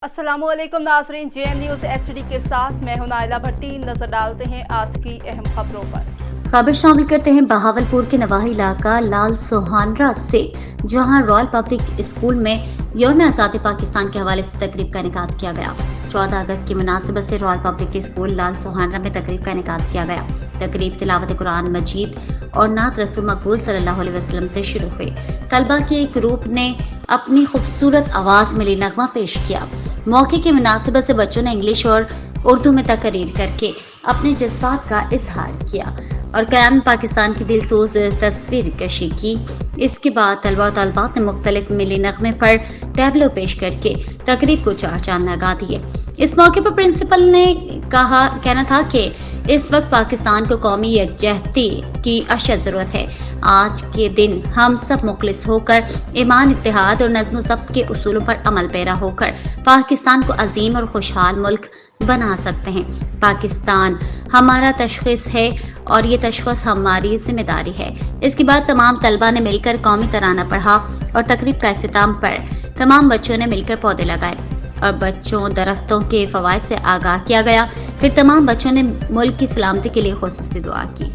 अस्सलाम वालेकुम नाज़रीन, JN न्यूज़ HD के साथ मैं हूं नाइला भट्टी। नजर डालते हैं आज की अहम खबरों पर। खबर शामिल करते हैं बहावलपुर के नवाही इलाका लाल सोहानरा से, जहां रॉयल पब्लिक स्कूल में यौम आज़ादी पाकिस्तान के हवाले से तकरीब का इनेकाद किया गया। 14 अगस्त की मुनासिबत से रॉयल पब्लिक स्कूल लाल सोहानरा में तकरीब का इनेकाद किया गया। तकरीब तिलावत कुरान मजीद और नात रसूल मकबूल सल्लल्लाहु अलैहि वसल्लम से शुरू हुई। तलबा के एक ग्रुप ने अपनी खूबसूरत आवाज में नगमा पेश किया। मौके की मुनासिबत से बच्चों ने इंग्लिश और उर्दू में तकरीर करके अपने जज्बात का इजहार किया और क़याम पाकिस्तान की दिलसोज तस्वीर कशी की। इसके बाद तलबा और तलबात ने मुख्तलिफ मिली नगमे पर टैबलो पेश करके तकरीब को चार चांद लगा दिए। इस मौके पर प्रिंसिपल ने कहना था कि इस वक्त पाकिस्तान को कौमी यकजहती की अशद जरूरत है। आज के दिन हम सब मुखलिस होकर ईमान, इत्तेहाद और नज़्म ज़ब्त के उसूलों पर अमल पैरा होकर पाकिस्तान को अजीम और खुशहाल मुल्क बना सकते हैं। पाकिस्तान हमारा तशख़ीस है और ये तशख़ीस हमारी जिम्मेदारी है। इसके बाद तमाम तलबा ने मिलकर कौमी तराना पढ़ा और तकरीब का इख्तिताम पर तमाम बच्चों ने मिलकर पौधे लगाए और बच्चों दरख्तों के फवाइद से आगाह किया गया। फिर तमाम बच्चों ने मुल्क की सलामती के लिए खुसूसी दुआ की।